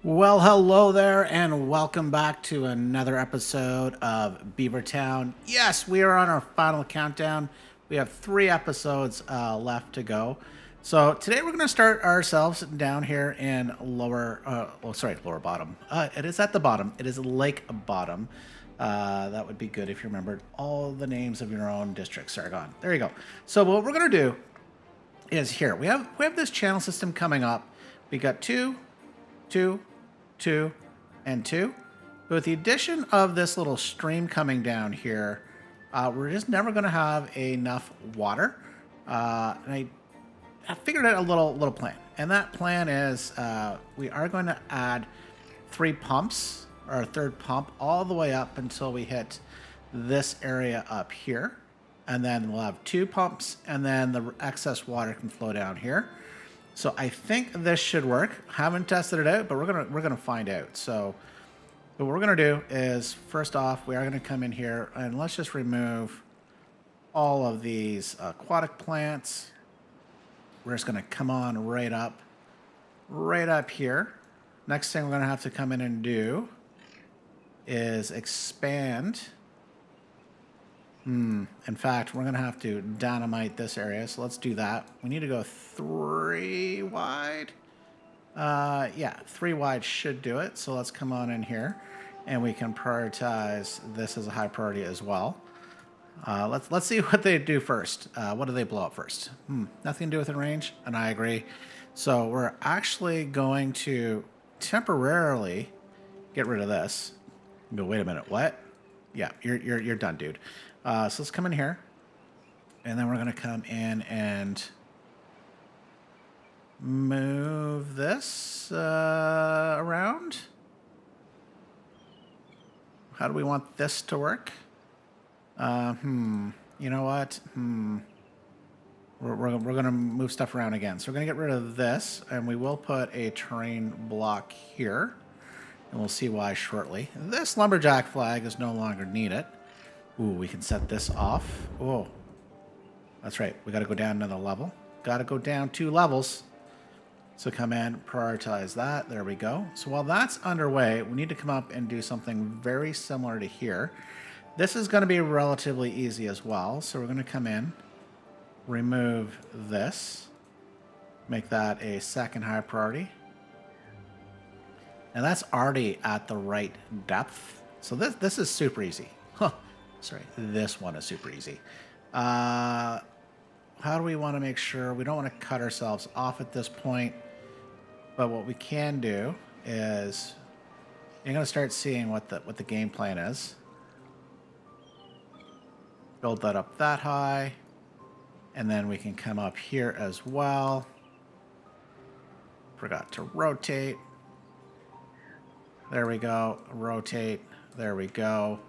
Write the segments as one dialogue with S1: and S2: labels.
S1: Well, hello there, and welcome back to another episode of Beavertown. Yes, we are on our final countdown. We have 3 episodes left to go. So today we're going to start ourselves down here in lower bottom. It is at the bottom. It is Lakebottom. That would be good if you remembered all the names of your own district, Sargon. There you go. So what we're going to do is here we have this channel system coming up. We got two, 2, and 2. But with the addition of this little stream coming down here, we're just never going to have enough water. And I figured out a little plan. And that plan is we are going to add 3 pumps, or a third pump, all the way up until we hit this area up here. And then we'll have 2 pumps, and then the excess water can flow down here. So I think this should work. Haven't tested it out, but we're gonna find out. So what we're gonna do is, first off, we are gonna come in here and let's just remove all of these aquatic plants. We're just gonna come on right up here. Next thing we're gonna have to come in and do is expand. In fact, we're going to have to dynamite this area, so let's do that. We need to go 3 wide. Yeah, 3 wide should do it. So let's come on in here, and we can prioritize this as a high priority as well. Let's see what they do first. What do they blow up first? Nothing to do within range, and I agree. So we're actually going to temporarily get rid of this. You go, wait a minute, what? Yeah, you're done, dude. So let's come in here, and then we're going to come in and move this around. How do we want this to work? You know what? We're going to move stuff around again. So we're going to get rid of this, and we will put a terrain block here, and we'll see why shortly. This lumberjack flag is no longer needed. Ooh, we can set this off. Oh, that's right. We got to go down another level. Got to go down 2 levels. So come in, prioritize that. There we go. So while that's underway, we need to come up and do something very similar to here. This is going to be relatively easy as well. So we're going to come in, remove this, make that a second high priority. And that's already at the right depth. So this is super easy. Huh. Sorry, this one is super easy. How do we want to make sure we don't want to cut ourselves off at this point? But what we can do is you're going to start seeing what the game plan is. Build that up that high, and then we can come up here as well. Forgot to rotate. There we go. Rotate. There we go.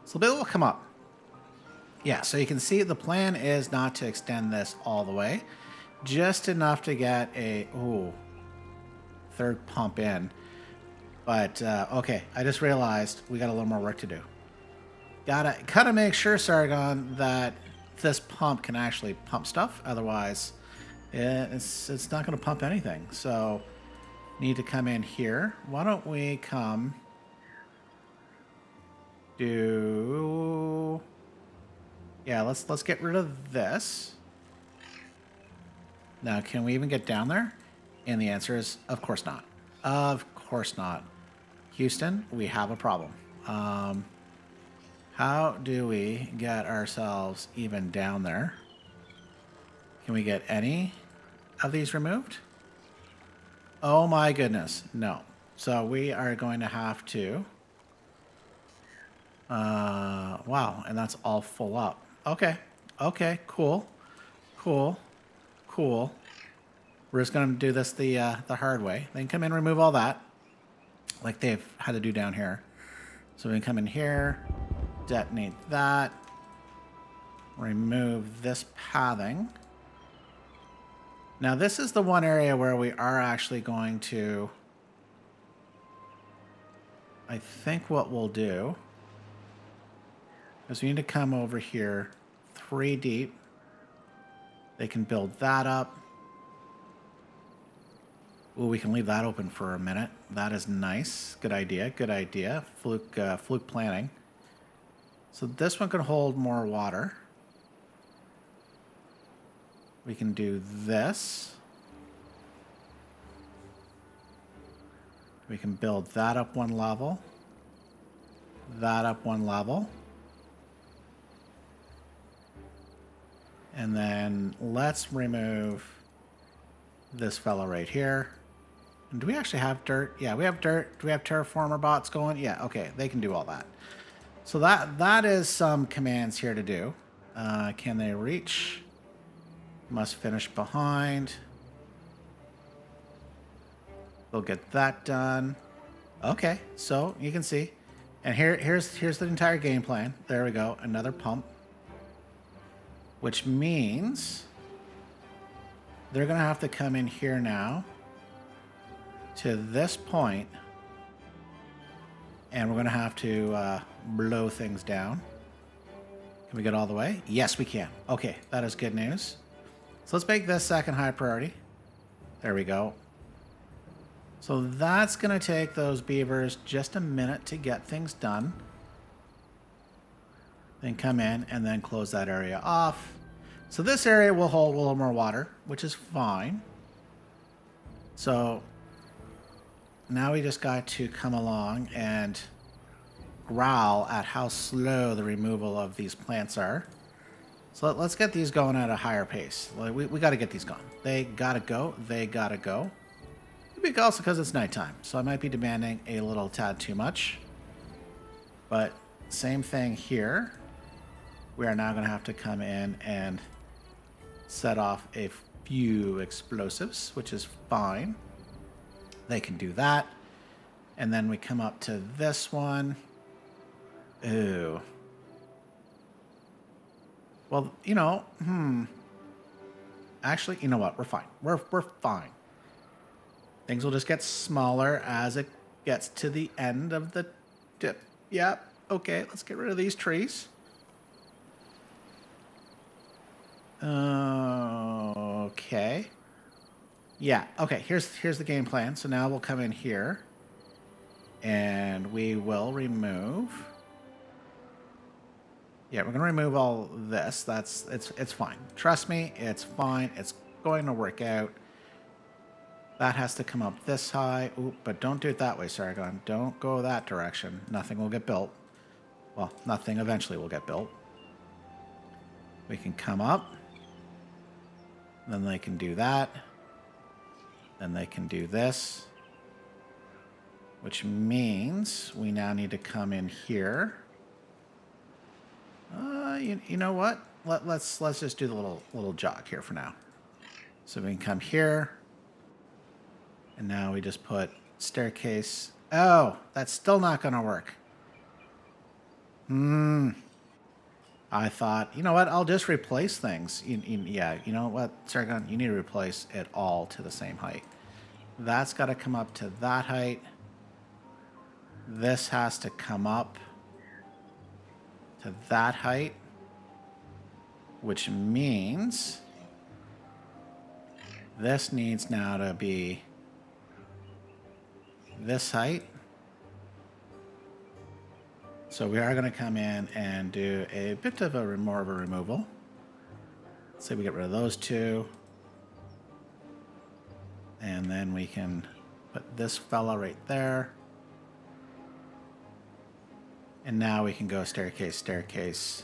S1: So the bill will come up. Yeah, so you can see the plan is not to extend this all the way. Just enough to get a third pump in. But, okay, I just realized we got a little more work to do. Gotta make sure, Sargon, that this pump can actually pump stuff. Otherwise, it's not going to pump anything. So, need to come in here. Why don't we come... Yeah, let's get rid of this. Now, can we even get down there? And the answer is, of course not. Of course not. Houston, we have a problem. How do we get ourselves even down there? Can we get any of these removed? Oh my goodness, no. So we are going to have to... wow, and that's all full up. Okay, cool. We're just gonna do this the hard way. They can come in and remove all that, like they've had to do down here. So we can come in here, detonate that, remove this pathing. Now this is the one area where we are actually going to... I think what we'll do is we need to come over here 3 deep. They can build that up. Ooh, we can leave that open for a minute. That is nice. Good idea. Good idea. Fluke planning. So this one can hold more water. We can do this. We can build that up one level. That up one level. And then let's remove this fella right here. And do we actually have dirt? Yeah, we have dirt. Do we have terraformer bots going? Yeah, okay, they can do all that. So that is some commands here to do. Can they reach? Must finish behind. We'll get that done. Okay, so you can see. And here's the entire game plan. There we go, another pump. Which means they're gonna have to come in here now to this point, and we're gonna have to blow things down. Can we get all the way? Yes, we can. Okay, that is good news. So let's make this second high priority. There we go. So that's gonna take those beavers just a minute to get things done. Then come in and then close that area off. So this area will hold a little more water, which is fine. So now we just got to come along and growl at how slow the removal of these plants are. So let's get these going at a higher pace. We got to get these going. They got to go. They got to go. Maybe also because it's nighttime, so I might be demanding a little tad too much. But same thing here. We are now going to have to come in and set off a few explosives, which is fine. They can do that. And then we come up to this one. Ooh. Well, you know, Actually, you know what? We're fine. We're fine. Things will just get smaller as it gets to the end of the dip. Yep. Okay, let's get rid of these trees. Okay. Yeah, okay, here's the game plan. So now we'll come in here and we will remove. Yeah, we're gonna remove all this. It's fine. Trust me, it's fine. It's going to work out. That has to come up this high. Ooh, but don't do it that way, Sargon. Don't go that direction. Nothing will get built. Well, nothing eventually will get built. We can come up. Then they can do that. Then they can do this. Which means we now need to come in here. You know what? Let's just do the little jog here for now. So we can come here. And now we just put staircase. Oh, that's still not going to work. I thought, you know what? I'll just replace things. Yeah, you know what, Sargon? You need to replace it all to the same height. That's got to come up to that height. This has to come up to that height, which means this needs now to be this height. So we are going to come in and do a bit of more of a removal. Let's say we get rid of those two. And then we can put this fella right there. And now we can go staircase, staircase,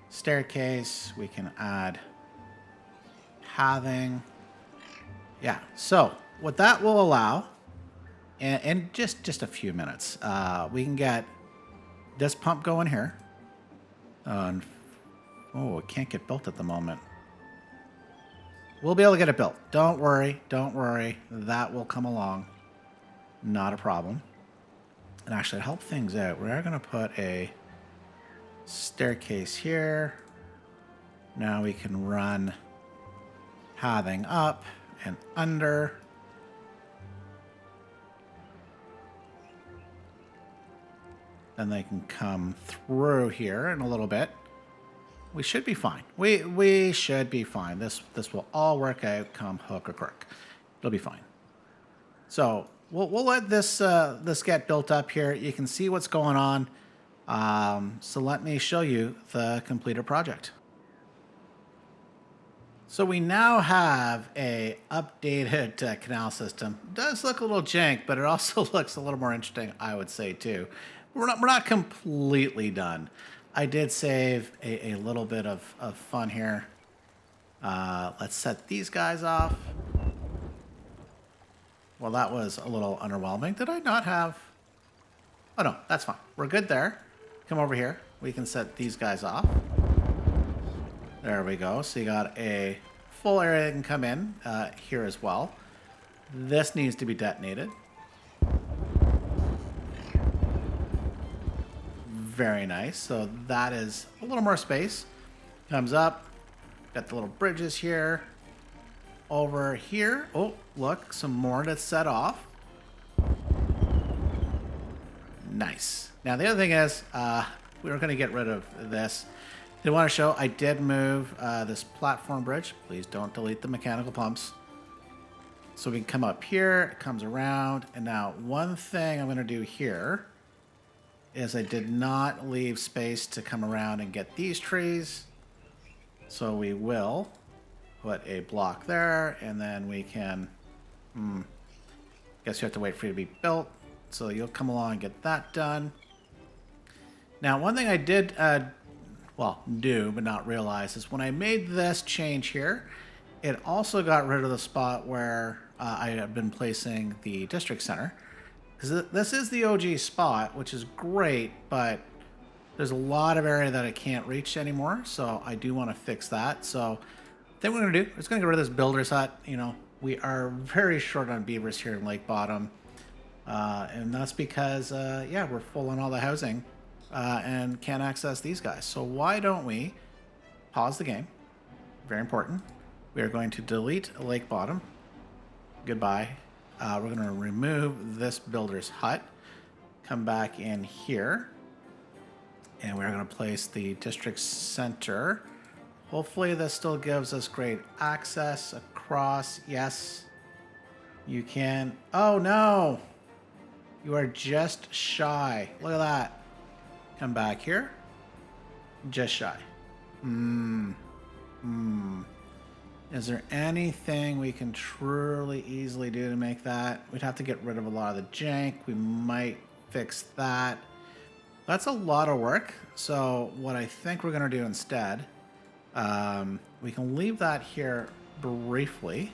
S1: staircase. We can add pathing. Yeah, so what that will allow, in just a few minutes, we can get this pump going here. Oh, it can't get built at the moment. We'll be able to get it built. Don't worry, don't worry. That will come along. Not a problem. And actually, to help things out, we are going to put a staircase here. Now we can run pathing up and under. Then they can come through here in a little bit. We should be fine. We should be fine. This will all work out come hook or crook. It'll be fine. So we'll let this get built up here. You can see what's going on. So let me show you the completed project. So we now have a updated canal system. It does look a little jank, but it also looks a little more interesting, I would say, too. We're not completely done. I did save a little bit of fun here. Let's set these guys off. Well, that was a little underwhelming. Did I not have... Oh, no, that's fine. We're good there. Come over here. We can set these guys off. There we go. So you got a full area that can come in here as well. This needs to be detonated. Very nice. So that is a little more space. Comes up. Got the little bridges here. Over here. Oh, look. Some more to set off. Nice. Now, the other thing is, we were going to get rid of this. Did want to show, I did move this platform bridge. Please don't delete the mechanical pumps. So we can come up here, it comes around. And now one thing I'm going to do here is I did not leave space to come around and get these trees. So we will put a block there, and then we can, guess you have to wait for it to be built. So you'll come along and get that done. Now, one thing I did do but not realize is when I made this change here, it also got rid of the spot where I had been placing the district center. Because this is the OG spot, which is great, but there's a lot of area that I can't reach anymore, so I do want to fix that. So the thing we're going to do is going to get rid of this builder's hut. You know, we are very short on beavers here in Lakebottom, and that's because, yeah, we're full on all the housing. And can't access these guys. So why don't we pause the game? Very important. We are going to delete Lakebottom. Goodbye. We're going to remove this builder's hut. Come back in here. And we're going to place the district center. Hopefully this still gives us great access across. Yes, you can. Oh, no. You are just shy. Look at that. Come back here. Just shy. Is there anything we can truly easily do to make that? We'd have to get rid of a lot of the jank. We might fix that. That's a lot of work. So what I think we're going to do instead, we can leave that here briefly.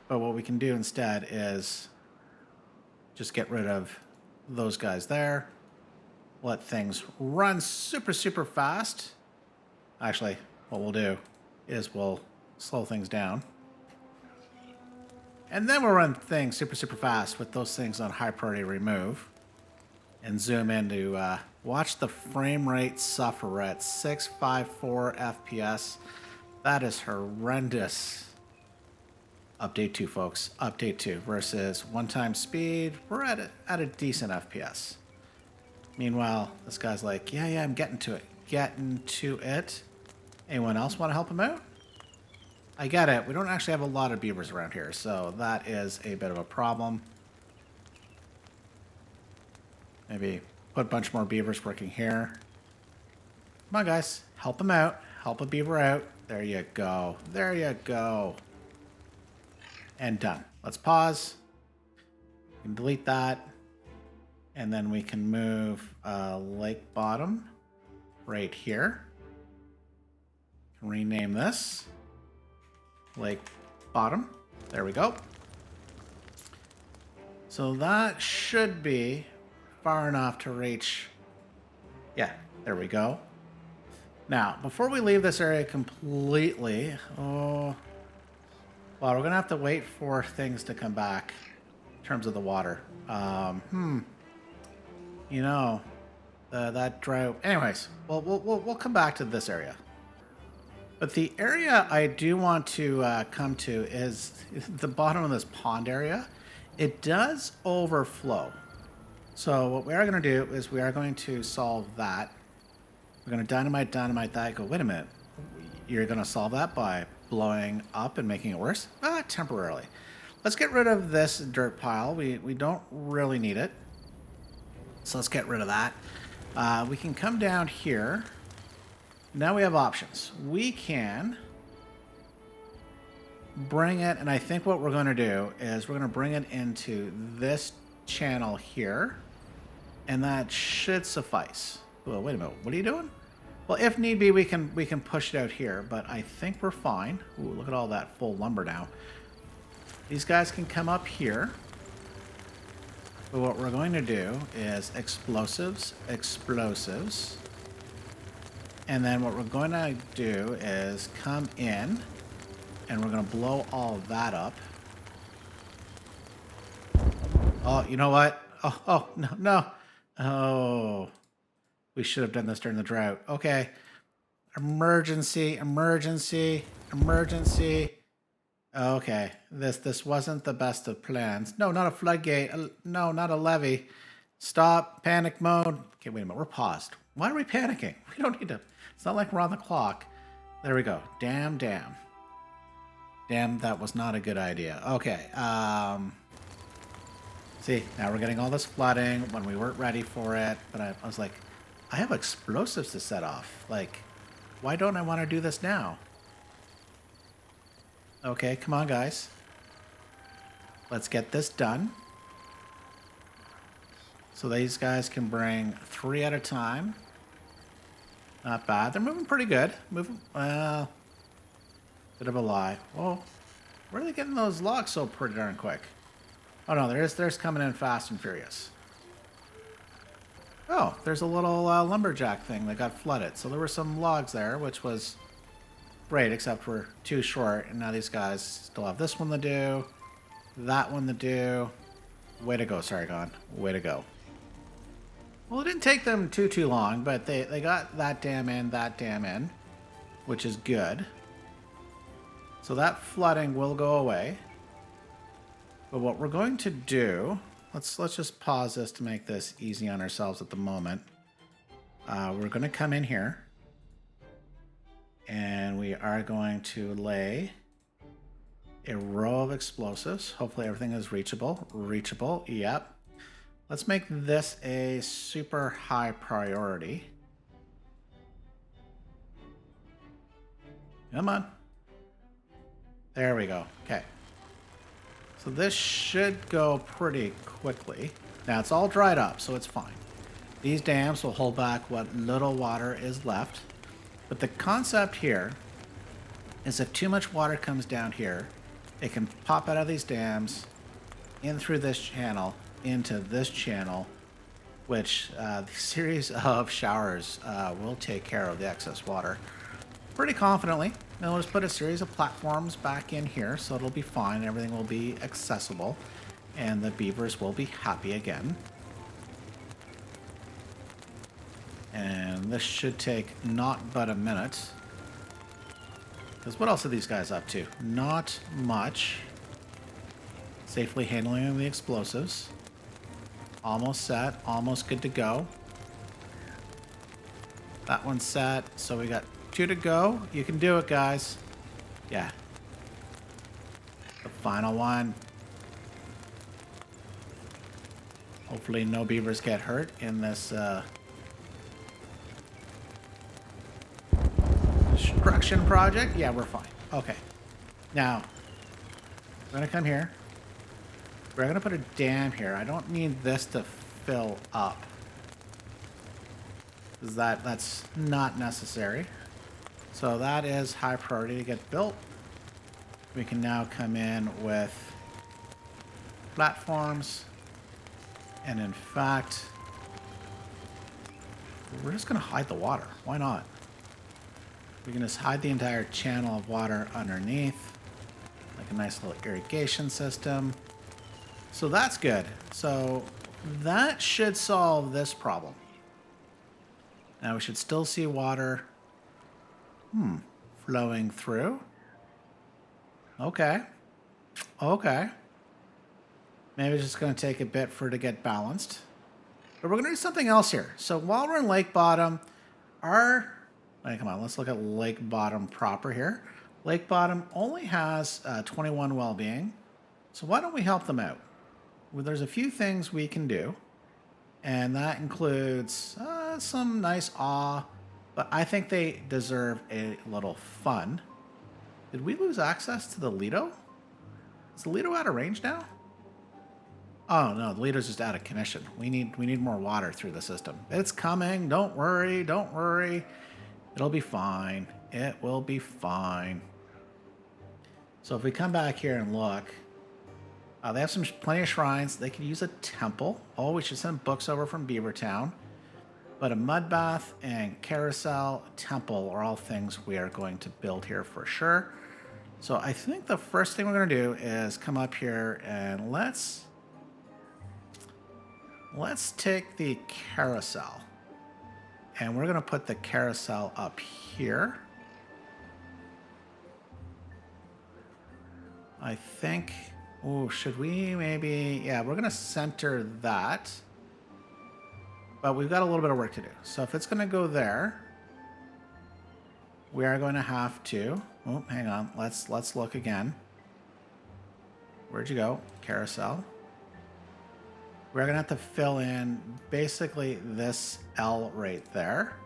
S1: But what we can do instead is just get rid of those guys there. Let things run super fast. Actually, what we'll do is we'll slow things down. And then we'll run things super fast with those things on high priority remove. And zoom in to watch the frame rate suffer at 654 FPS. That is horrendous. Update 2, folks. Update 2 versus one-time speed. We're at a decent FPS. Meanwhile, this guy's like, yeah, I'm getting to it. Getting to it. Anyone else want to help him out? I get it. We don't actually have a lot of beavers around here, so that is a bit of a problem. Maybe put a bunch more beavers working here. Come on, guys. Help him out. Help a beaver out. There you go. There you go. And done. Let's pause. We can delete that. And then we can move Lakebottom right here. Rename this Lakebottom. There we go. So that should be far enough to reach. Yeah, there we go. Now, before we leave this area completely, well, we're going to have to wait for things to come back in terms of the water. You know, that drought. Anyways, we'll come back to this area. But the area I do want to come to is the bottom of this pond area. It does overflow. So what we are going to do is we are going to solve that. We're going to dynamite that. Go, wait a minute. You're going to solve that by blowing up and making it worse? Temporarily. let's get rid of this dirt pile. We don't really need it. So let's get rid of that. We can come down here. Now we have options. We can bring it, and I think what we're going to do is we're going to bring it into this channel here, and that should suffice. Well, wait a minute. What are you doing? Well, if need be, we can push it out here, but I think we're fine. Ooh, look at all that full lumber now. These guys can come up here. But what we're going to do is explosives, explosives. And then what we're going to do is come in, and we're going to blow all that up. Oh, you know what? Oh, no, no. Oh, we should have done this during the drought. Okay. Emergency, emergency, emergency. Okay, this wasn't the best of plans. No, not a floodgate. No, not a levee. Stop. Panic mode. Okay, wait a minute. We're paused. Why are we panicking? We don't need to. It's not like we're on the clock. There we go. Damn, damn. Damn, that was not a good idea. Okay. See, now we're getting all this flooding when we weren't ready for it. But I was like, I have explosives to set off. Like, why don't I want to do this now? Okay, come on, guys. Let's get this done. So these guys can bring 3 at a time. Not bad. They're moving pretty good. Moving, well, bit of a lie. Oh, where are they getting those logs so pretty darn quick? Oh no, there's coming in fast and furious. Oh, there's a little lumberjack thing that got flooded. So there were some logs there, which was great, except we're too short. And now these guys still have this one to do, that one to do. Way to go, Sargon. Way to go. Well, it didn't take them too long, but they got that dam in, which is good. So that flooding will go away. But what we're going to do, let's just pause this to make this easy on ourselves at the moment. We're going to come in here, and we are going to lay a row of explosives. Hopefully everything is reachable. Reachable, yep. Let's make this a super high priority. Come on. There we go. Okay. So this should go pretty quickly. Now it's all dried up, so it's fine. These dams will hold back what little water is left. But the concept here is if too much water comes down here, it can pop out of these dams in through this channel into this channel, which the series of showers will take care of the excess water pretty confidently. Now we'll just put a series of platforms back in here, so it'll be fine. Everything will be accessible, and the beavers will be happy again. And this should take not but a minute. Because what else are these guys up to? Not much. Safely handling the explosives. Almost set. Almost good to go. That one's set. So we got 2 to go. You can do it, guys. Yeah. The final one. Hopefully no beavers get hurt in this construction project. Yeah, we're fine. Okay. Now, we're going to come here. We're going to put a dam here. I don't need this to fill up, because that's not necessary. So that is high priority to get built. We can now come in with platforms. And in fact, we're just going to hide the water. Why not? We can just hide the entire channel of water underneath, like a nice little irrigation system. So that's good. So that should solve this problem. Now we should still see water flowing through. Okay. Okay. Maybe it's just going to take a bit for it to get balanced. But we're going to do something else here. So while we're in Lakebottom, come on, let's look at Lakebottom proper here. Lakebottom only has 21 well-being. So why don't we help them out? Well, there's a few things we can do, and that includes some nice awe, but I think they deserve a little fun. Did we lose access to the Lido? Is the Lido out of range now? Oh no, the Lido's just out of commission. We need more water through the system. It's coming. Don't worry. Don't worry. It'll be fine. It will be fine. So if we come back here and look, they have plenty of shrines. They could use a temple. Oh, we should send books over from Beavertown. But a mud bath and carousel temple are all things we are going to build here for sure. So I think the first thing we're going to do is come up here and let's take the carousel. And we're going to put the carousel up here. I think... Oh, should we maybe... Yeah, we're going to center that. But we've got a little bit of work to do. So if it's going to go there, we are going to have to... Oh, hang on. Let's look again. Where'd you go? Carousel. We're going to have to fill in basically this L right there.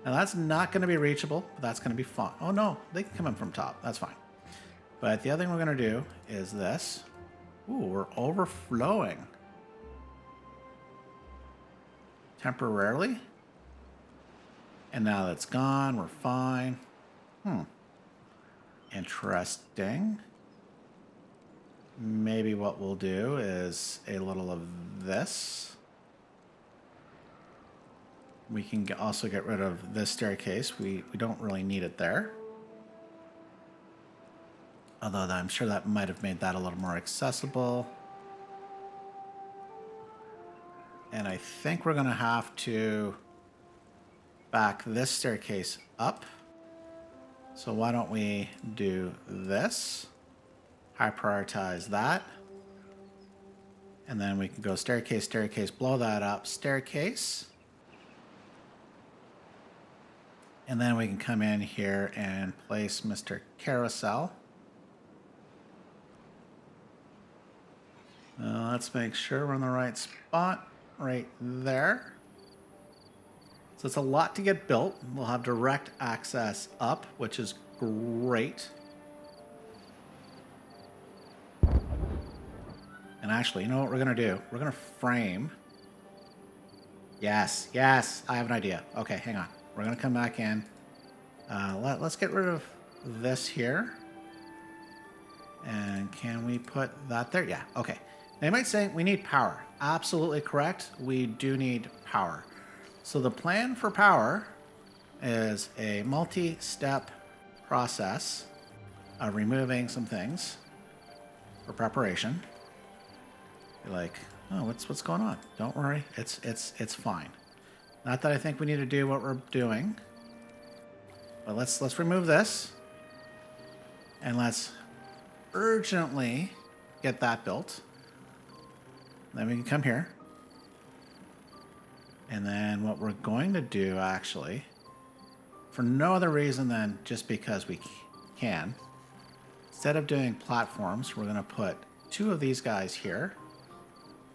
S1: Now that's not going to be reachable, but that's going to be fun. Oh no, they can come in from top. That's fine. But the other thing we're going to do is this. Ooh, we're overflowing. Temporarily. And now that's gone, we're fine. Interesting. Maybe what we'll do is a little of this. We can also get rid of this staircase. We don't really need it there. Although I'm sure that might have made that a little more accessible. And I think we're going to have to back this staircase up. So why don't we do this? High prioritize that. And then we can go staircase, staircase, blow that up, staircase. And then we can come in here and place Mr. Carousel. Let's make sure we're in the right spot right there. So it's a lot to get built. We'll have direct access up, which is great. And actually, you know what we're going to do? We're going to frame. Yes, I have an idea. Okay, hang on. We're going to come back in. Let's get rid of this here. And can we put that there? Yeah, okay. They might say we need power. Absolutely correct. We do need power. So the plan for power is a multi-step process of removing some things for preparation. You're like, oh, what's going on? Don't worry, it's fine. Not that I think we need to do what we're doing, but let's remove this, and let's urgently get that built. Then we can come here, and then what we're going to do actually, for no other reason than just because we can, instead of doing platforms, we're going to put 2 of these guys here.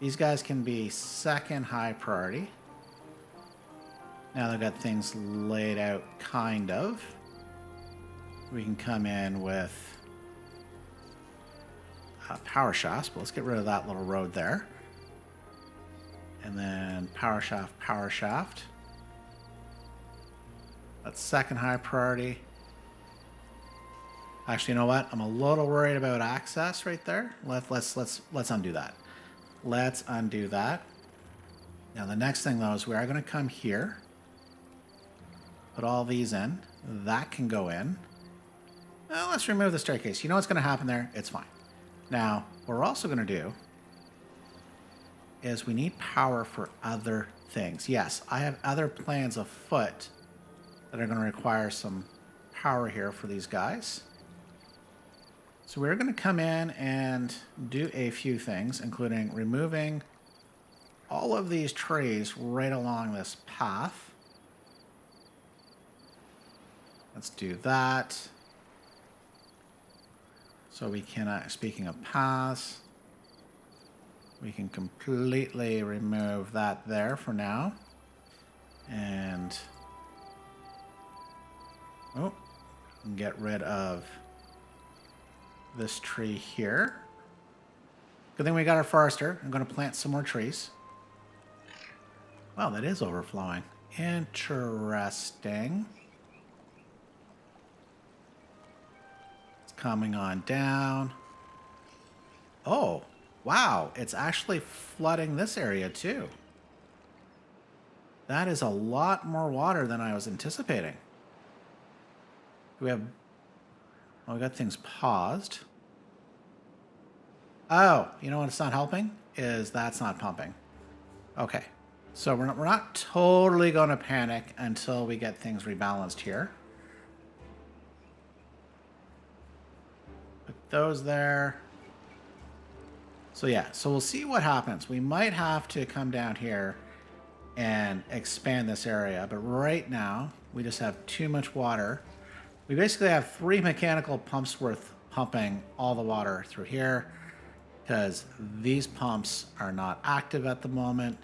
S1: These guys can be second high priority. Now they've got things laid out, kind of. We can come in with power shafts, but let's get rid of that little road there. And then power shaft. That's second high priority. Actually, you know what? I'm a little worried about access right there. Let's undo that. Let's undo that. Now the next thing though is we are going to come here. Put all these in. That can go in. Well, let's remove the staircase. You know what's going to happen there? It's fine. Now, what we're also going to do is we need power for other things. Yes, I have other plans afoot that are going to require some power here for these guys. So we're going to come in and do a few things, including removing all of these trees right along this path. Let's do that. So we cannot, speaking of paths, we can completely remove that there for now. And get rid of this tree here. Good thing we got our forester. I'm going to plant some more trees. Wow, that is overflowing. Interesting. It's coming on down. Oh, wow. It's actually flooding this area too. That is a lot more water than I was anticipating. Do we have... Oh, we got things paused. Oh, you know what it's not helping? Is that's not pumping. Okay. So we're not totally going to panic until we get things rebalanced here. Put those there. So yeah, so we'll see what happens. We might have to come down here and expand this area, but right now we just have too much water. We basically have 3 mechanical pumps worth pumping all the water through here because these pumps are not active at the moment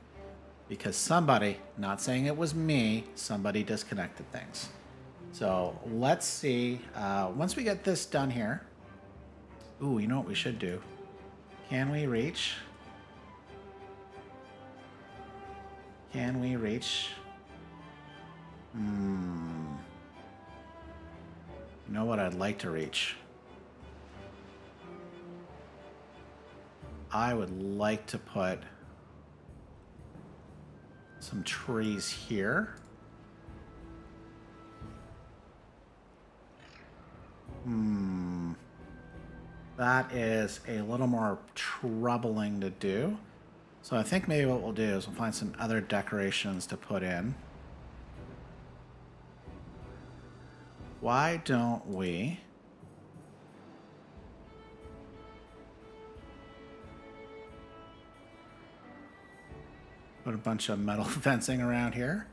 S1: because somebody, not saying it was me, somebody disconnected things. So let's see, once we get this done here, ooh, you know what we should do? Can we reach? Can we reach? You know what I'd like to reach? I would like to put some trees here. That is a little more troubling to do. So I think maybe what we'll do is we'll find some other decorations to put in. Why don't we put a bunch of metal fencing around here?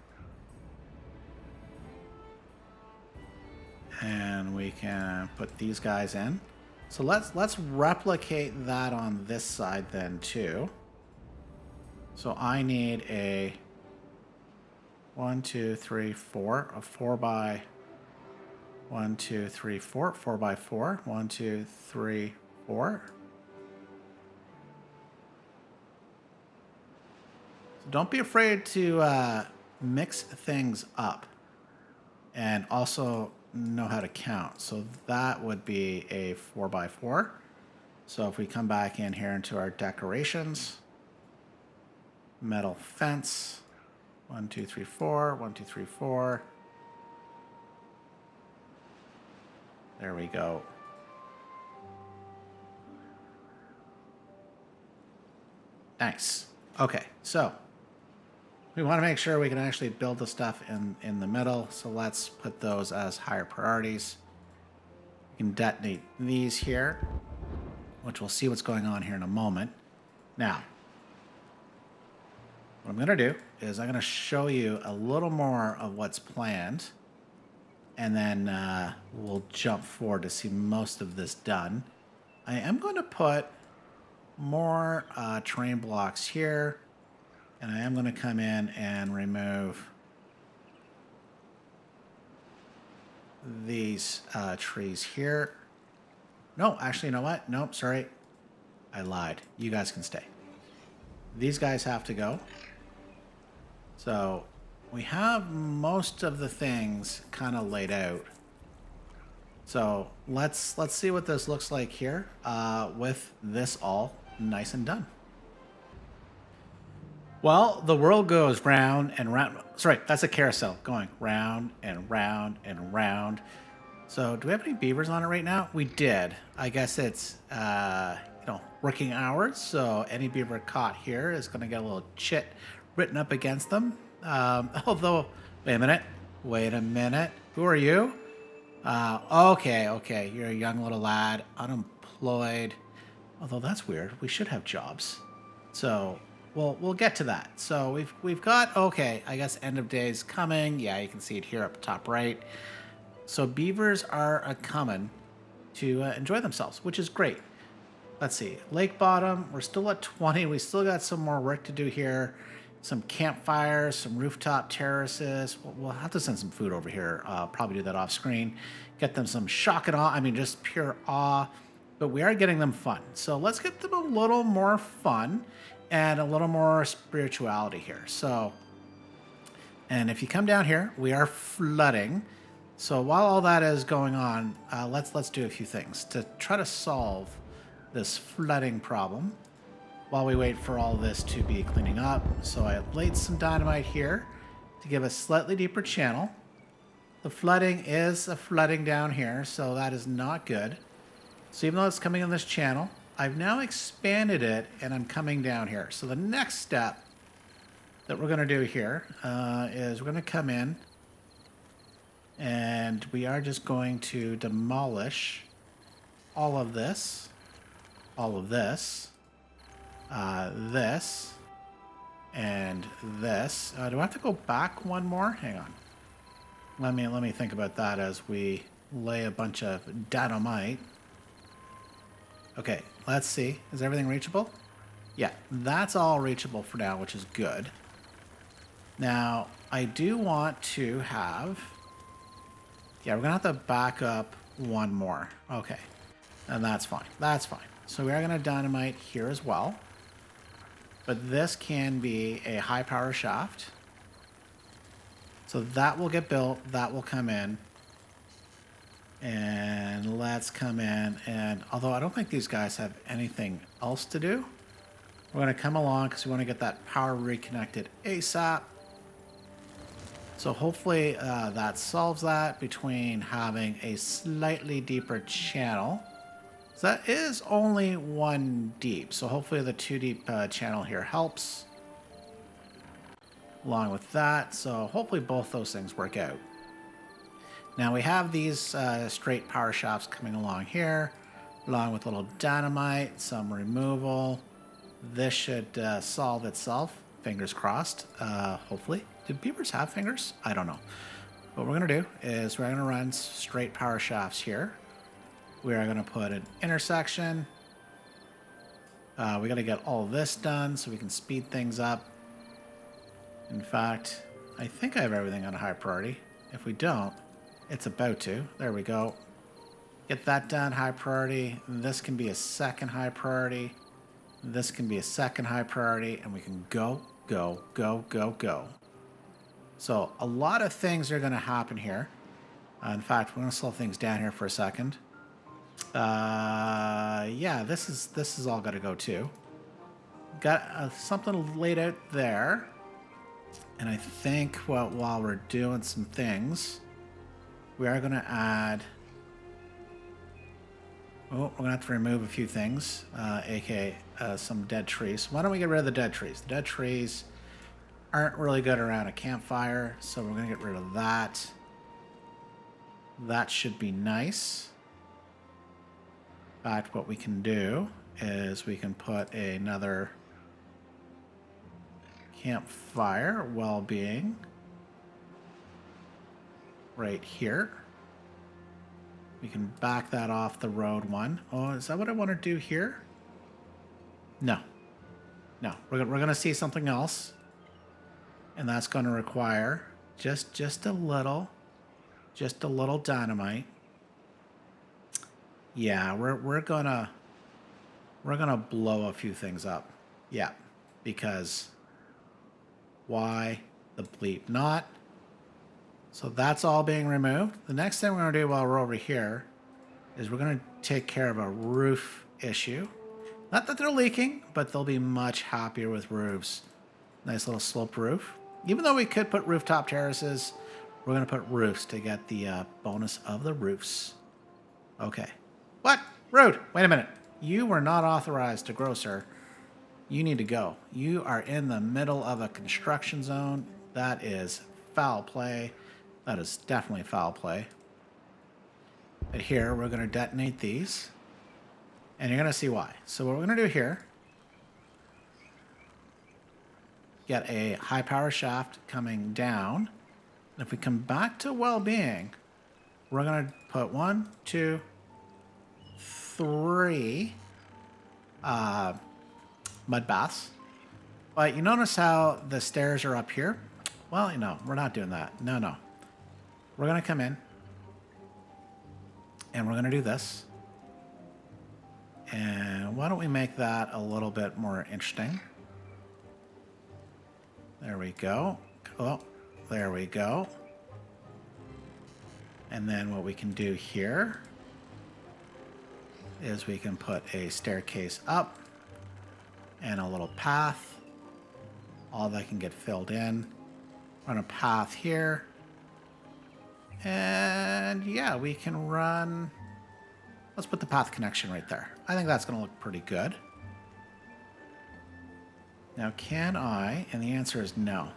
S1: And we can put these guys in. So let's replicate that on this side then too. So I need a 1, 2, 3, 4, a 4 by 1, 2, 3, 4, 4 by 4, 1, 2, 3, 4. So don't be afraid to mix things up and also know how to count. So that would be a 4 by 4. So if we come back in here into our decorations, metal fence, 1, 2, 3, 4, 1, 2, 3, 4. There we go. Nice. Okay, so we want to make sure we can actually build the stuff in the middle. So let's put those as higher priorities. We can detonate these here, which we'll see what's going on here in a moment. Now, what I'm going to do is I'm going to show you a little more of what's planned. And then we'll jump forward to see most of this done. I am going to put more terrain blocks here. And I am going to come in and remove these trees here. No, actually, you know what? Nope, sorry. I lied. You guys can stay. These guys have to go. So we have most of the things kind of laid out. So let's see what this looks like here with this all nice and done. Well, the world goes round and round. Sorry, that's a carousel going round and round and round. So do we have any beavers on it right now? We did. I guess it's, working hours. So any beaver caught here is going to get a little chit written up against them. Although, wait a minute. Who are you? Okay. You're a young little lad, unemployed. Although that's weird. We should have jobs. So we'll get to that. So we've got, okay, I guess end of days coming. Yeah, you can see it here up top right. So beavers are a coming to enjoy themselves, which is great. Let's see, Lake Bottom, we're still at 20. We still got some more work to do here. Some campfires, some rooftop terraces. We'll have to send some food over here. Probably do that off screen. Get them some shock and awe. I mean, just pure awe. But we are getting them fun. So let's get them a little more fun and a little more spirituality here. So, and if you come down here, we are flooding. So while all that is going on, let's do a few things to try to solve this flooding problem while we wait for all this to be cleaning up. So I laid some dynamite here to give a slightly deeper channel. The flooding is a flooding down here, so that is not good. So even though it's coming in this channel, I've now expanded it and I'm coming down here. So the next step that we're going to do here is we're going to come in and we are just going to demolish all of this, this, and this. Do I have to go back one more? Hang on. Let me think about that as we lay a bunch of dynamite. Okay, let's see. Is everything reachable? Yeah, that's all reachable for now, which is good. Now, I do want to have... Yeah, we're going to have to back up one more. Okay, and that's fine. That's fine. So we are going to dynamite here as well. But this can be a high power shaft. So that will get built. That will come in. And let's come in. And although I don't think these guys have anything else to do, we're going to come along because we want to get that power reconnected ASAP. So hopefully that solves that between having a slightly deeper channel. So that is only 1 deep. So hopefully the 2 deep channel here helps along with that. So hopefully both those things work out. Now we have these straight power shafts coming along here, along with little dynamite, some removal. This should solve itself. Fingers crossed, hopefully. Do beavers have fingers? I don't know. What we're going to do is we're going to run straight power shafts here. We are going to put an intersection. We got to get all of this done so we can speed things up. In fact, I think I have everything on a high priority. If we don't, it's about to. There we go. Get that done, high priority. This can be a second high priority. This can be a second high priority, and we can go, go, go, go, go. So a lot of things are going to happen here. In fact, we're going to slow things down here for a second. Yeah, this is all got to go too. Got something laid out there. And I think while we're doing some things, we are going to add... Oh, we're going to have to remove a few things, aka some dead trees. Why don't we get rid of the dead trees? The dead trees aren't really good around a campfire, so we're going to get rid of that. That should be nice. In fact, what we can do is we can put another campfire well-being right here. We can back that off the road one. Oh, is that what I want to do here? No. No, we're going to see something else. And that's going to require just a little dynamite. Yeah, we're gonna blow a few things up. Yeah, because why the bleep not? So that's all being removed. The next thing we're gonna do while we're over here is we're gonna take care of a roof issue. Not that they're leaking, but they'll be much happier with roofs. Nice little sloped roof. Even though we could put rooftop terraces, we're gonna put roofs to get the bonus of the roofs. Okay. What? Rude. Wait a minute. You were not authorized to grow, sir. You need to go. You are in the middle of a construction zone. That is foul play. That is definitely foul play. But here, we're going to detonate these. And you're going to see why. So what we're going to do here, get a high power shaft coming down. And if we come back to well-being, we're going to put 1, 2, 3 mud baths. But you notice how the stairs are up here? Well, you know, we're not doing that. No, no. We're going to come in. And we're going to do this. And why don't we make that a little bit more interesting? There we go. Oh, there we go. And then what we can do here is we can put a staircase up and a little path. All that can get filled in. Run a path here. And yeah, we can run... Let's put the path connection right there. I think that's going to look pretty good. Now, can I? And the answer is no.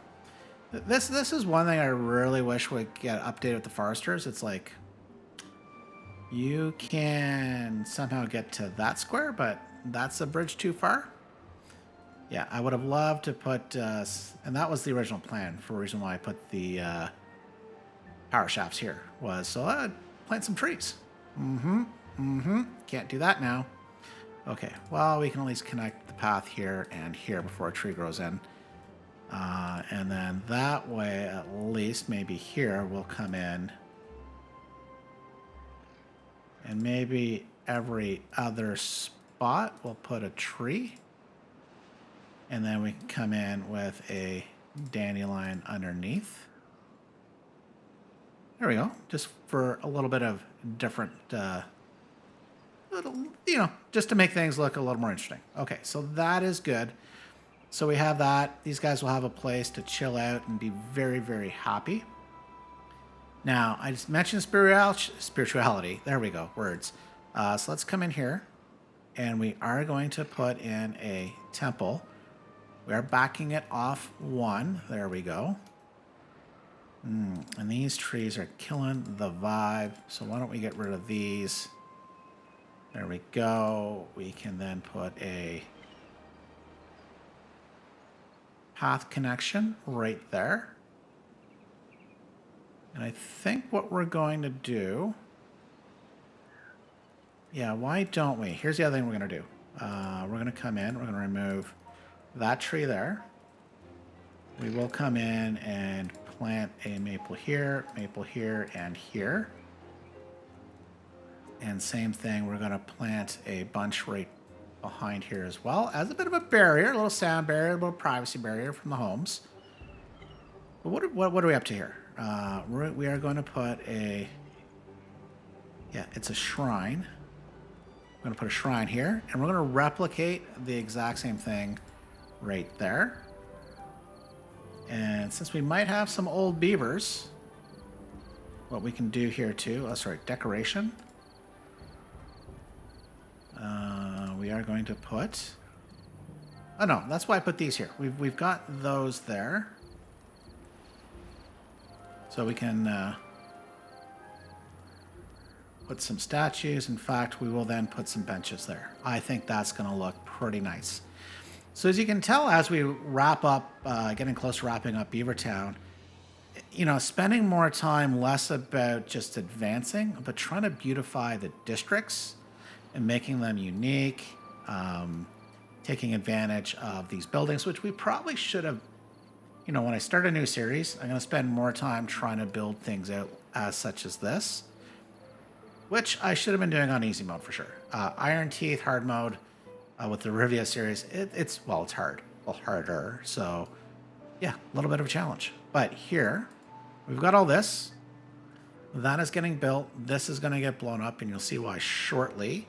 S1: This is one thing I really wish would get updated with the foresters. It's like, you can somehow get to that square, but that's a bridge too far. Yeah, I would have loved to put, and that was the original plan for a reason why I put the power shafts here, was so I'd plant some trees. Can't do that now. Okay, well, we can at least connect the path here and here before a tree grows in. And then that way, at least, maybe here, we'll come in. And maybe every other spot, we'll put a tree. And then we can come in with a dandelion underneath. There we go. Just for a little bit of different, you know, just to make things look a little more interesting. Okay, so that is good. So we have that. These guys will have a place to chill out and be very, very happy. Now, I just mentioned spirituality. There we go, words. So let's come in here, and we are going to put in a temple. We are backing it off 1. There we go. And these trees are killing the vibe. So why don't we get rid of these? There we go. We can then put a path connection right there. And I think what we're going to do... Yeah, why don't we? Here's the other thing we're going to do. We're going to come in. We're going to remove that tree there. We will come in and plant a maple here, and here. And same thing, we're going to plant a bunch right behind here as well, as a bit of a barrier, a little sound barrier, a little privacy barrier from the homes. But what are we up to here? We are going to put a... Yeah, it's a shrine. We're going to put a shrine here, and we're going to replicate the exact same thing right there. And since we might have some old beavers, what we can do here too, decoration. We are going to put, oh no, that's why I put these here. We've got those there. So we can put some statues. In fact, we will then put some benches there. I think that's going to look pretty nice. So as you can tell, as we wrap up, getting close to wrapping up Beavertown, you know, spending more time less about just advancing, but trying to beautify the districts and making them unique, taking advantage of these buildings, which we probably should have, you know, when I start a new series, I'm going to spend more time trying to build things out as such as this, which I should have been doing on easy mode for sure. Ironteeth, hard mode. With the Rivia series, it's hard. Well, harder. So, yeah, a little bit of a challenge. But here, we've got all this. That is getting built. This is going to get blown up, and you'll see why shortly.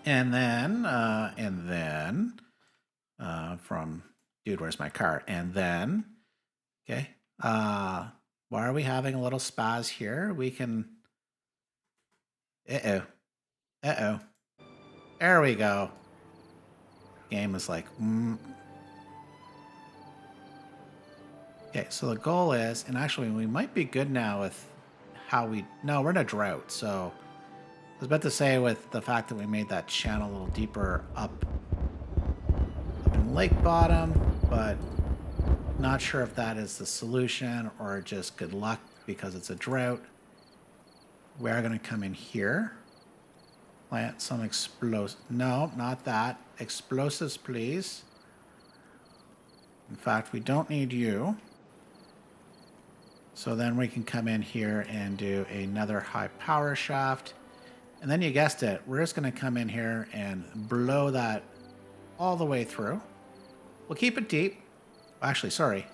S1: And then, from, dude, where's my car? And then, okay, why are we having a little spaz here? We can, uh-oh. There we go. Game is like, Okay, so the goal is, and actually we might be good now with how no, we're in a drought, so I was about to say with the fact that we made that channel a little deeper up in Lakebottom, but not sure if that is the solution or just good luck because it's a drought. We are going to come in here. Plant some explosives. No, not that. Explosives, please. In fact, we don't need you. So then we can come in here and do another high power shaft. And then you guessed it, we're just going to come in here and blow that all the way through. We'll keep it deep. Actually, sorry.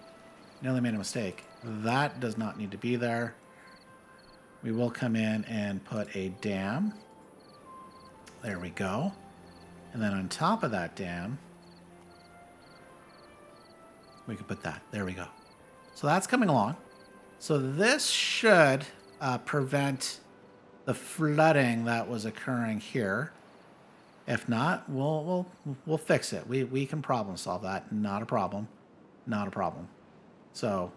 S1: Nearly made a mistake. That does not need to be there. We will come in and put a dam. There we go. And then on top of that dam, we can put that. There we go. So that's coming along. So this should prevent the flooding that was occurring here. If not, we'll fix it. We can problem solve that. Not a problem. Not a problem. So,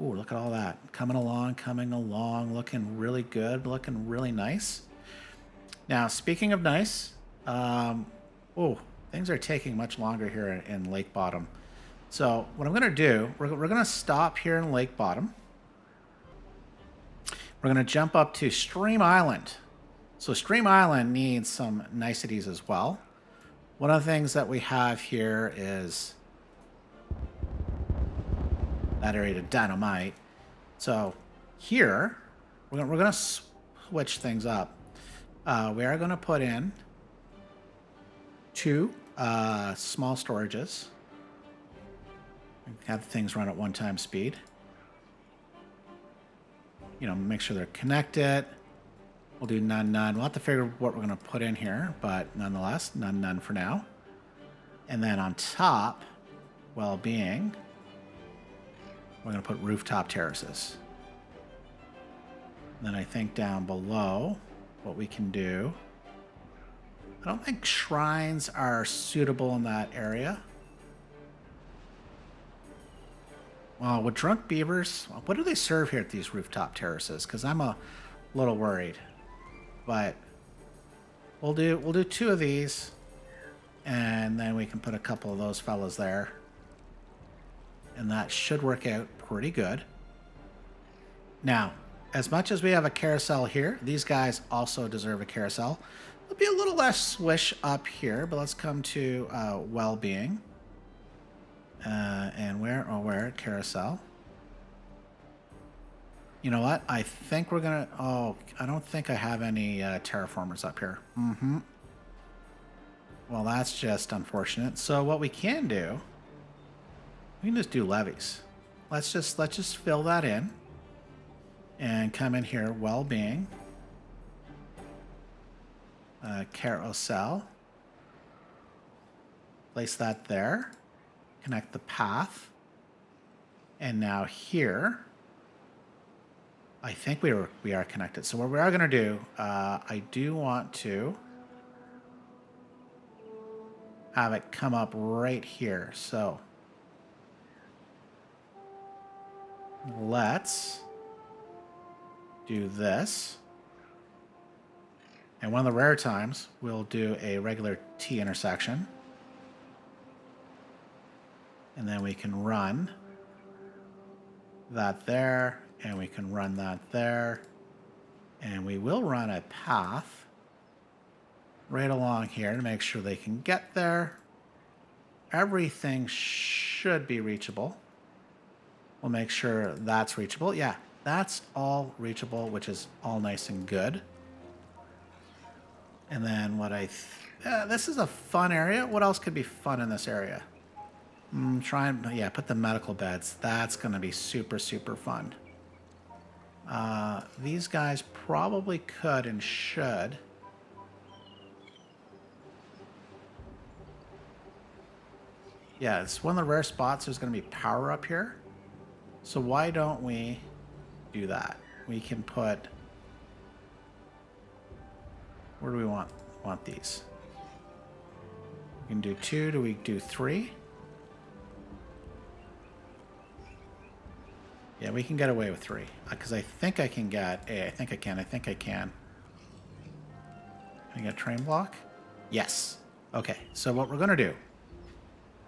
S1: ooh, look at all that. Coming along, looking really good, looking really nice. Now, speaking of nice, things are taking much longer here in Lakebottom. So what I'm going to do, we're going to stop here in Lakebottom. We're going to jump up to Stream Island. So Stream Island needs some niceties as well. One of the things that we have here is that area to dynamite. So here, we're going to switch things up. We are going to put in 2 small storages. Have things run at 1 times speed. You know, make sure they're connected. We'll do none. We'll have to figure what we're going to put in here, but nonetheless, none for now. And then on top, well-being, we're going to put rooftop terraces. And then I think down below, what we can do, I don't think shrines are suitable in that area. Well, with drunk beavers, what do they serve here at these rooftop terraces? Because I'm a little worried. But we'll do 2 of these, and then we can put a couple of those fellas there. And that should work out pretty good. Now, as much as we have a carousel here, these guys also deserve a carousel. There'll be a little less swish up here, but let's come to well-being. And where? Carousel. You know what? I think we're going to... Oh, I don't think I have any terraformers up here. Well, that's just unfortunate. So what we can do... We can just do levees. Let's just fill that in. And come in here, well-being. Carousel. Place that there. Connect the path. And now here, I think we are connected. So what we are going to do, I do want to have it come up right here. So let's do this. And one of the rare times, we'll do a regular T intersection. And then we can run that there, and we can run that there. And we will run a path right along here to make sure they can get there. Everything should be reachable. We'll make sure that's reachable. Yeah, that's all reachable, which is all nice and good. And then what this is a fun area. What else could be fun in this area? Put the medical beds. That's going to be super, super fun. These guys probably could and should. Yeah, it's one of the rare spots there's going to be power up here. So why don't we do that? We can put... Where do we want these? We can do 2. Do we do 3? Yeah, we can get away with 3. Because I think I can get... I think I can. Can I get a train block? Yes. Okay, so what we're going to do...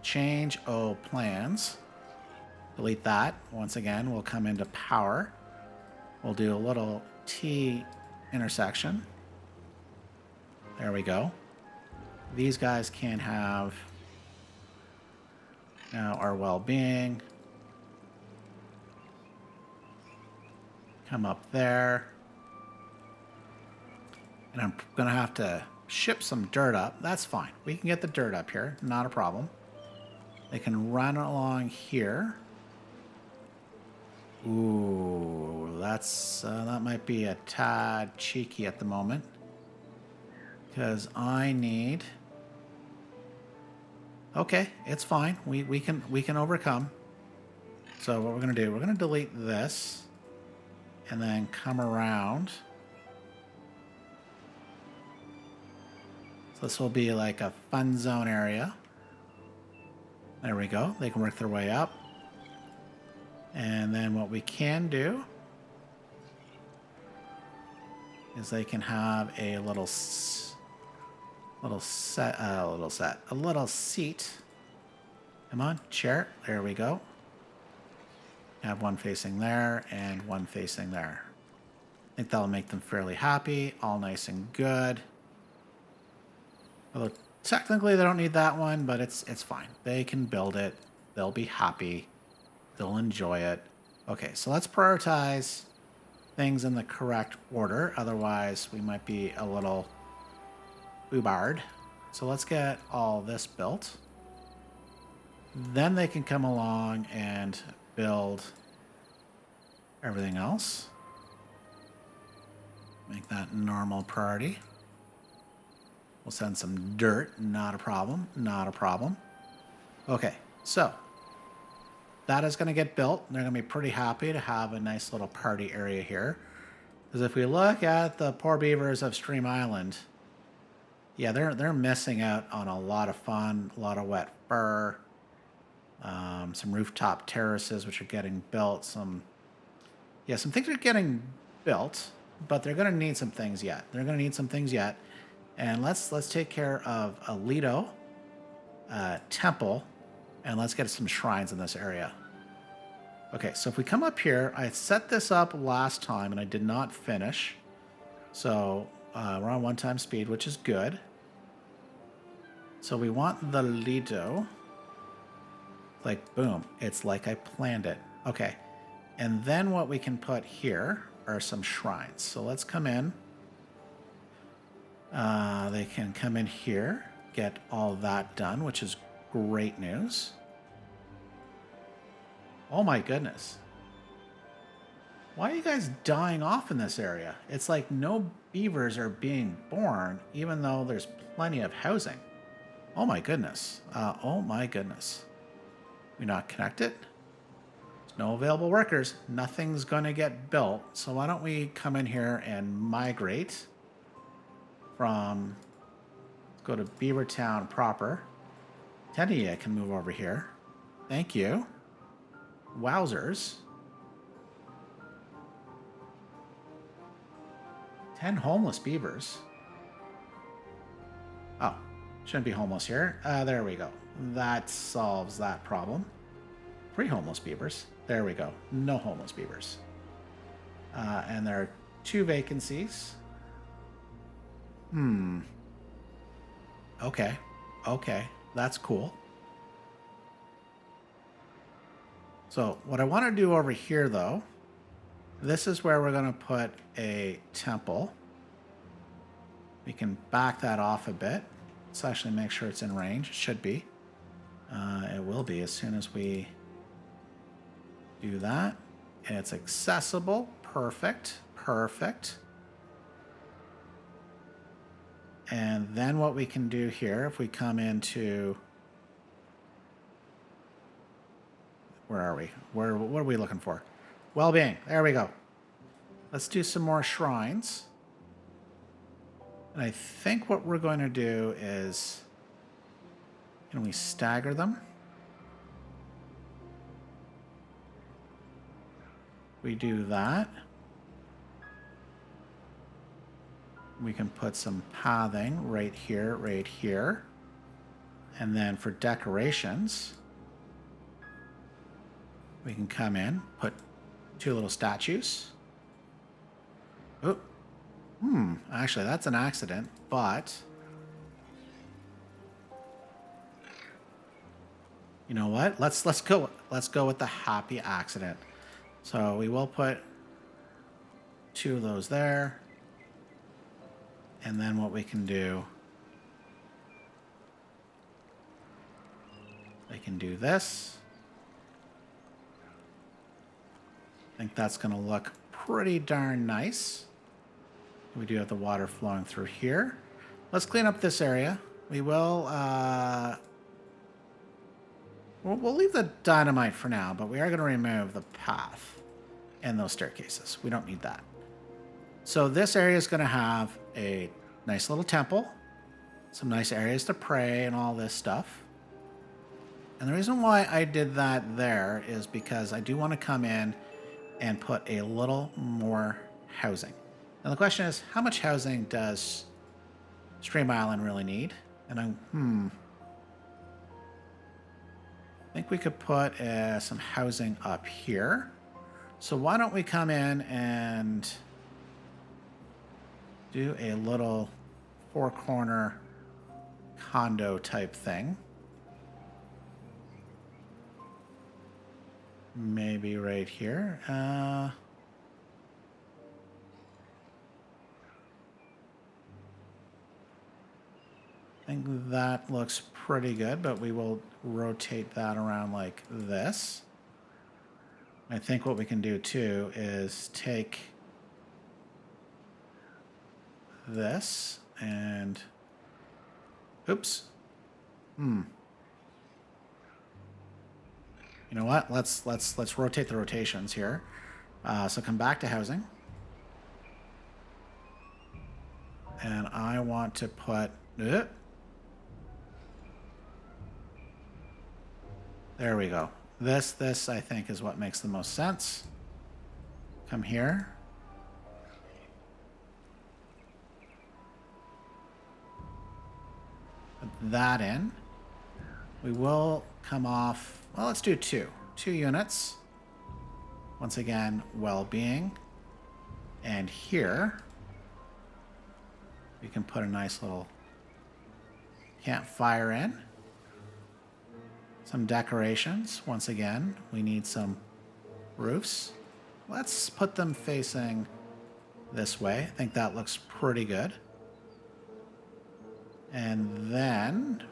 S1: Change plans. Delete that. Once again, we'll come into power. We'll do a little T intersection. There we go. These guys can have now our well-being. Come up there. And I'm going to have to ship some dirt up. That's fine. We can get the dirt up here. Not a problem. They can run along here. Ooh, that might be a tad cheeky at the moment. Because I need... Okay, it's fine. We can overcome. So what we're going to do, we're going to delete this. And then come around. So this will be like a fun zone area. There we go. They can work their way up. And then what we can do is they can have a little seat. Come on, chair. There we go. Have one facing there and one facing there. I think that'll make them fairly happy. All nice and good. Although technically they don't need that one, but it's fine. They can build it. They'll be happy. They'll enjoy it. Okay, so let's prioritize things in the correct order. Otherwise, we might be a little boobard. So let's get all this built. Then they can come along and build everything else. Make that normal priority. We'll send some dirt. Not a problem. Not a problem. Okay, so that is going to get built. They're going to be pretty happy to have a nice little party area here. Because if we look at the poor beavers of Stream Island, yeah, they're missing out on a lot of fun, a lot of wet fur, some rooftop terraces which are getting built. Some things are getting built, but they're going to need some things yet. And let's take care of a Lido temple, and let's get some shrines in this area. Okay, so if we come up here, I set this up last time and I did not finish. So we're on 1x speed, which is good. So we want the Lido. Like, boom, it's like I planned it. Okay, and then what we can put here are some shrines. So let's come in. They can come in here, get all that done, which is great news. Oh my goodness. Why are you guys dying off in this area? It's like no beavers are being born, even though there's plenty of housing. Oh my goodness. Oh my goodness. We're not connected. There's no available workers. Nothing's going to get built. So why don't we come in here and migrate from... Let's go to Beavertown proper. Teddy can move over here. Thank you. Wowzers. 10 homeless beavers. Oh, shouldn't be homeless here. There we go. That solves that problem. 3 homeless beavers. There we go. No homeless beavers. And there are 2 vacancies. Okay. Okay. That's cool. So what I want to do over here, though, this is where we're going to put a temple. We can back that off a bit. Let's actually make sure it's in range. It should be. It will be as soon as we do that. And it's accessible. Perfect. Perfect. And then what we can do here, if we come into... Where are we? What are we looking for? Well-being. There we go. Let's do some more shrines. And I think what we're going to do is... Can we stagger them? We do that. We can put some pathing right here, right here. And then for decorations, we can come in, put 2 little statues. Oh, Actually, that's an accident, but you know what? Let's go with the happy accident. So we will put 2 of those there. And then what we can do, I can do this. I think that's going to look pretty darn nice. We do have the water flowing through here. Let's clean up this area. We will, we'll leave the dynamite for now, but we are going to remove the path and those staircases. We don't need that. So this area is going to have a nice little temple, some nice areas to pray and all this stuff. And the reason why I did that there is because I do want to come in and put a little more housing. Now the question is, how much housing does Stream Island really need? And I think we could put some housing up here. So why don't we come in and do a little 4-corner condo type thing. Maybe right here. I think that looks pretty good, but we will rotate that around like this. I think what we can do too is take this and oops. You know what? Let's rotate the rotations here. So come back to housing. And I want to put there we go. This I think is what makes the most sense. Come here. Put that in. We will come off, well, let's do 2 units. Once again, well-being. And here, we can put a nice little campfire in. Some decorations. Once again, we need some roofs. Let's put them facing this way. I think that looks pretty good. And then,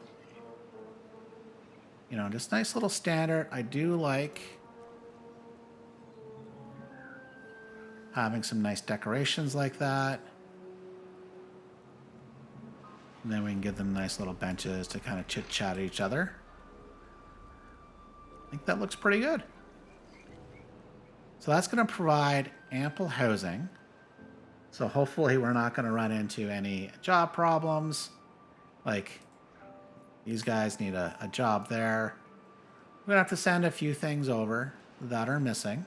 S1: you know, just nice little standard. I do like having some nice decorations like that. And then we can give them nice little benches to kind of chit-chat at each other. I think that looks pretty good. So that's going to provide ample housing. So hopefully we're not going to run into any job problems. Like, these guys need a job there. We're going to have to send a few things over that are missing.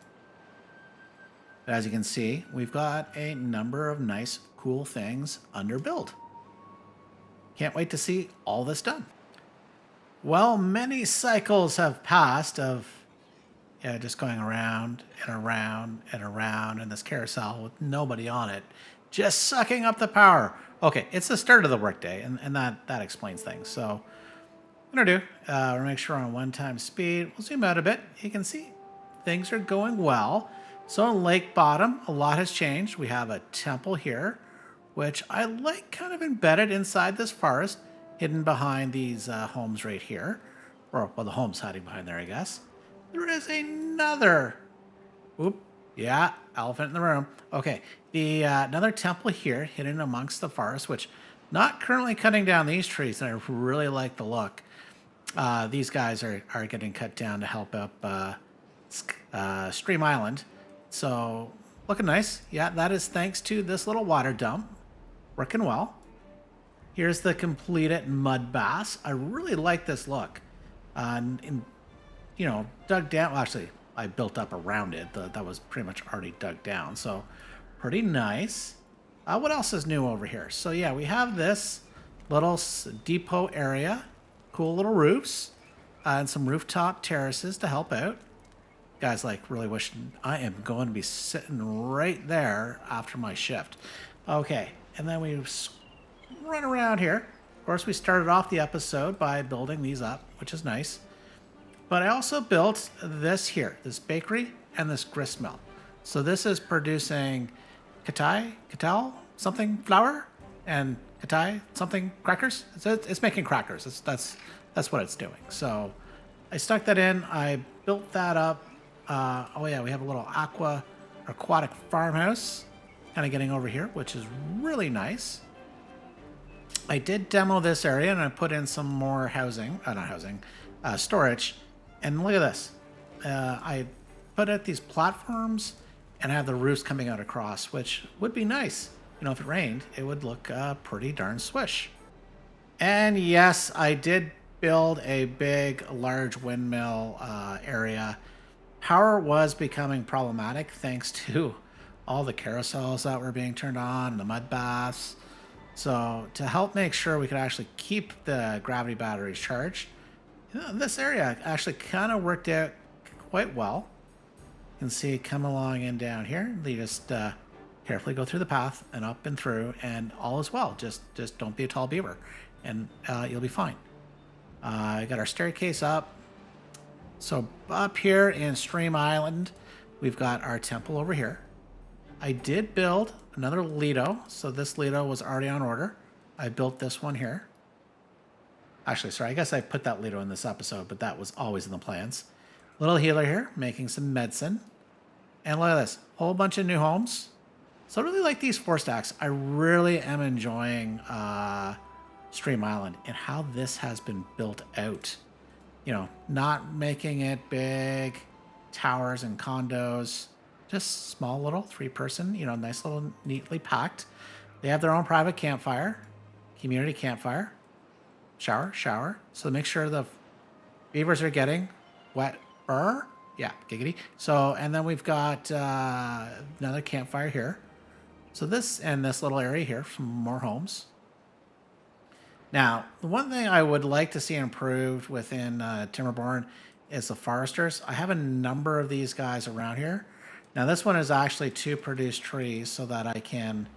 S1: But as you can see, we've got a number of nice, cool things under build. Can't wait to see all this done. Well, many cycles have passed of just going around and around and around in this carousel with nobody on it, just sucking up the power. Okay, it's the start of the workday, and that explains things. So what I'm gonna do, we'll make sure on 1x speed. We'll zoom out a bit. You can see things are going well. So in Lakebottom, a lot has changed. We have a temple here, which I like kind of embedded inside this forest, hidden behind these homes right here. Or, well, the home's hiding behind there, I guess. There is another, elephant in the room. Okay, another temple here, hidden amongst the forest, which not currently cutting down these trees, and I really like the look. These guys are getting cut down to help up Stream Island. So, looking nice. Yeah, that is thanks to this little water dump. Working well. Here's the completed mud baths. I really like this look. You know, dug down. Well, actually, I built up around it. That was pretty much already dug down. So, pretty nice. What else is new over here? So, yeah, we have this little depot area. Cool little roofs. And some rooftop terraces to help out. Guys, like, really wishing I am going to be sitting right there after my shift. Okay, and then we run around here. Of course, we started off the episode by building these up, which is nice. But I also built this here, this bakery and this grist mill. So this is producing katai, something flour, and katai, something crackers. It's making crackers. That's what it's doing. So I stuck that in. I built that up. Oh yeah, we have a little aquatic farmhouse kind of getting over here, which is really nice. I did demo this area and I put in some more storage. And look at this. I put out these platforms and have the roofs coming out across, which would be nice. You know, if it rained, it would look pretty darn swish. And yes, I did build a large windmill area. Power was becoming problematic thanks to all the carousels that were being turned on, the mud baths. So to help make sure we could actually keep the gravity batteries charged, this area actually kind of worked out quite well. You can see it come along and down here. They just carefully go through the path and up and through, and all is well. Just don't be a tall beaver, and you'll be fine. I got our staircase up. So up here in Stream Island, we've got our temple over here. I did build another Lido, so this Lido was already on order. I built this one here. Actually, sorry, I guess I put that Lido in this episode, but that was always in the plans. Little healer here, making some medicine. And look at this, whole bunch of new homes. So I really like these 4 stacks. I really am enjoying Stream Island and how this has been built out. You know, not making it big towers and condos, just small little 3-person, you know, nice little neatly packed. They have their own private campfire, community campfire, shower. So make sure the beavers are getting wet. Yeah, giggity. So, and then we've got another campfire here. So this and this little area here, some more homes. Now, the one thing I would like to see improved within Timberborn is the foresters. I have a number of these guys around here. Now, this one is actually to produce trees so that I can,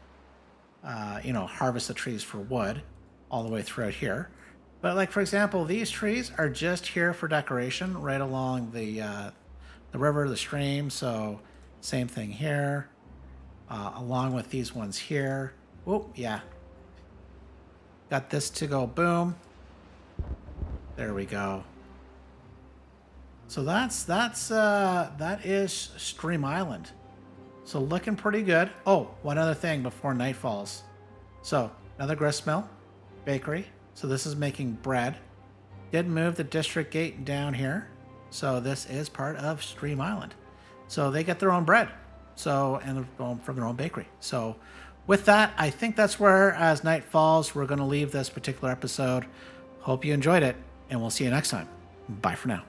S1: harvest the trees for wood all the way throughout here. But like, for example, these trees are just here for decoration right along the river, the stream. So same thing here, along with these ones here. Oh, yeah. Got this to go boom. There we go. So that is Stream Island. So looking pretty good. Oh, one other thing before night falls. So another grist mill, bakery. So this is making bread. Did move the district gate down here. So this is part of Stream Island. So they get their own bread. So, and from their own bakery. So with that, I think that's where, as night falls, we're going to leave this particular episode. Hope you enjoyed it, and we'll see you next time. Bye for now.